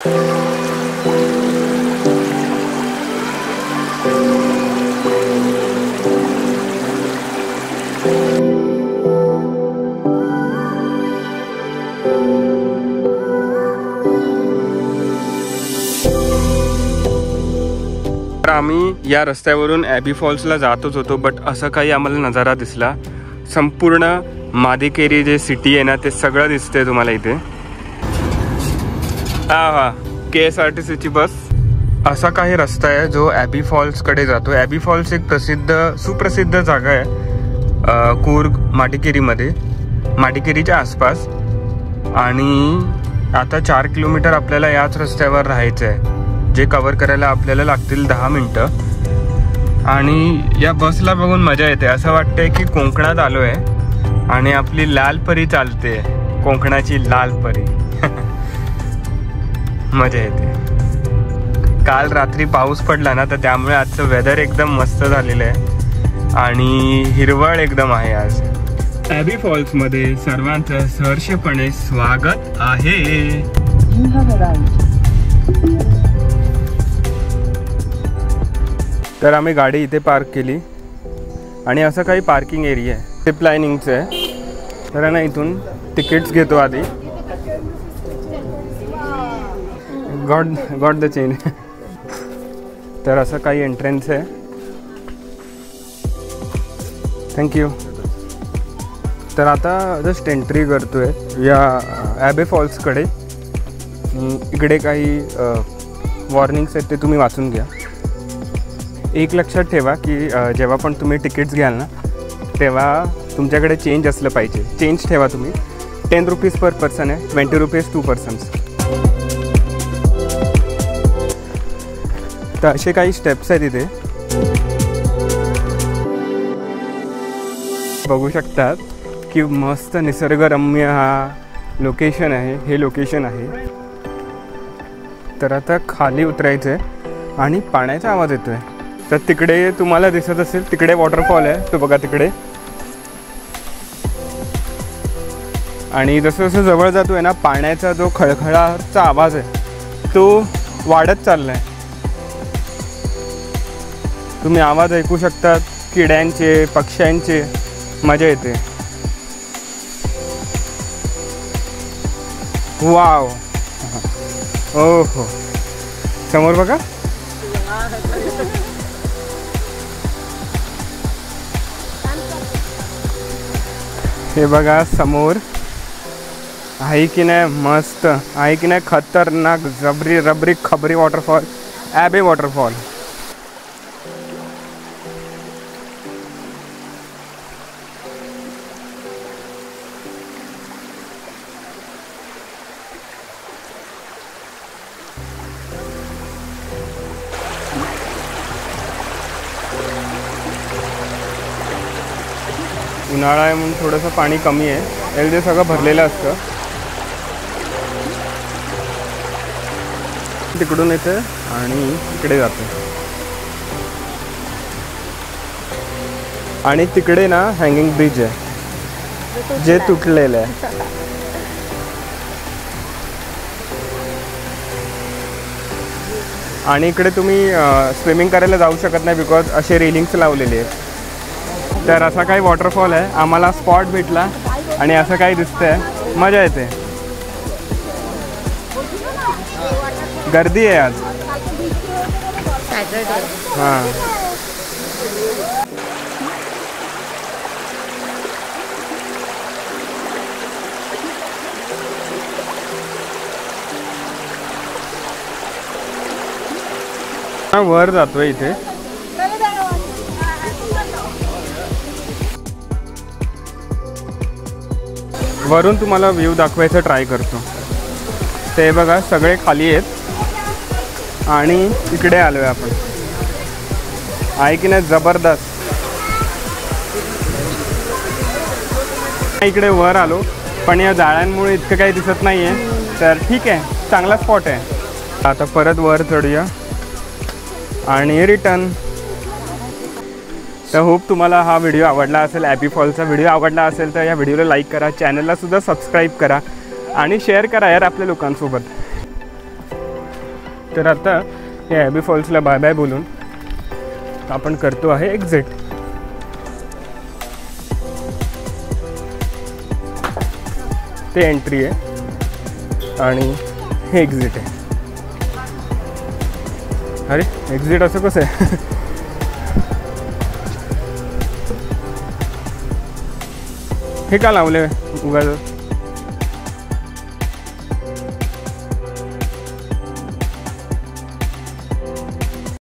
आम्ही या रस्त्यावरून ॲबी फॉल्सला जातच होतो, बट असं काही आम्हाला नजारा दिसला. संपूर्ण मादिकेरी जे सिटी आहे ना ते सगळं दिसतंय तुम्हाला इथे. हा KSRTCची बस. असा काही रस्ता आहे जो ॲबी फॉल्सकडे जातो. ॲबी फॉल्स एक सुप्रसिद्ध जागा आहे कूर्ग माडिकेरीमध्ये, माडिकेरीच्या आसपास. आणि आता 4 किलोमीटर आपल्याला याच रस्त्यावर राहायचं आहे, जे कव्हर करायला आपल्याला लागतील 10 मिनटं. आणि या बसला बघून मजा येते. असं वाटतंय की कोकणात आलो आहे आणि आपली लाल परी चालते, कोकणाची लाल परी. मजा येते. काल रात्री पाऊस पडला ना, तर त्यामुळे आजचं वेदर एकदम मस्त झालेलं आहे आणि हिरवळ एकदम आहे आज. ॲबी फॉल्समध्ये सर्वांचं सहर्षपणे स्वागत आहे. तर आम्ही गाडी इथे पार्क केली आणि असं काही पार्किंग एरिया आहे, ते प्लॅनिंगचं आहे. तर ना इथून तिकीट्स घेतो आधी. Got the chain. तर असं काही एंट्रन्स आहे. थँक्यू. तर आता जस्ट एंट्री करतोय या ॲबी फॉल्सकडे. इकडे काही वॉर्निंग्स आहेत, ते तुम्ही वाचून घ्या. एक लक्षात ठेवा की जेव्हा पण तुम्ही तिकीट्स घ्याल ना, तेव्हा तुमच्याकडे चेंज असलं पाहिजे. चेंज ठेवा तुम्ही. 10 रुपीज पर पर्सन आहे, 20 रुपीज 2 पर्सन्स. तर असे काही स्टेप्स आहेत इथे, बघू शकतात की मस्त निसर्गरम्य हा लोकेशन आहे. हे लोकेशन आहे. तर आता खाली उतरायचं आहे आणि पाण्याचा आवाज येतो आहे. तर तिकडे तुम्हाला दिसत असेल, तिकडे वॉटरफॉल आहे, तो बघा तिकडे. आणि जसं जसं जवळ जातो आहे ना, पाण्याचा जो खळखळाचा आवाज आहे तो वाढत चालला आहे. तुम्ही आवाज ऐकू शकतात किड्यांचे, पक्ष्यांचे. मजा येते. वाव. हो, समोर बघा. हे बघा समोर आहे की नाही, मस्त आहे की नाही, खतरनाक रबरी खबरी वॉटरफॉल, ॲबी वॉटरफॉल. उन्हाळा आहे म्हणून थोडंसं पाणी कमी आहे. एवढे सगळं भरलेलं असतं. तिकडून येते आणि इकडे जाते. आणि तिकडे ना हँगिंग ब्रिज आहे जे तुटलेलं आहे. आणि इकडे तुम्ही स्विमिंग करायला जाऊ शकत नाही, बिकॉज असे रेलिंग्स लावलेले आहेत. तर असा काही वॉटरफॉल आहे. आम्हाला स्पॉट भेटला आणि असं काही दिसतंय, मजा येते. गर्दी आहे आज. हां, वर जातोय इथे. वरून तुम्हाला व्ह्यू दाखवायचं ट्राय करतो. ते बघा सगळे खाली आहेत आणि इकडे आलो आहे आपण. आहे की नाही जबरदस्त. इकडे वर आलो, पण या जाळ्यांमुळे इतकं काही दिसत नाही आहे. तर ठीक आहे, चांगला स्पॉट आहे. आता परत वर चढूया आणि रिटर्न. तर होप तुम्हाला हा व्हिडिओ आवडला असेल. ॲबी फॉल्सचा व्हिडिओ आवडला असेल तर या व्हिडिओला लाईक करा, चॅनलला सुद्धा सबस्क्राईब करा आणि शेअर करा यार आपल्या लोकांसोबत. तर आता या ॲबी फॉल्सला बाय बाय बोलून आपण करतो आहे एक्झिट. ते एंट्री आहे आणि हे एक्झिट आहे. अरे एक्झिट असं कसं आहे? हे का लावले उगाच?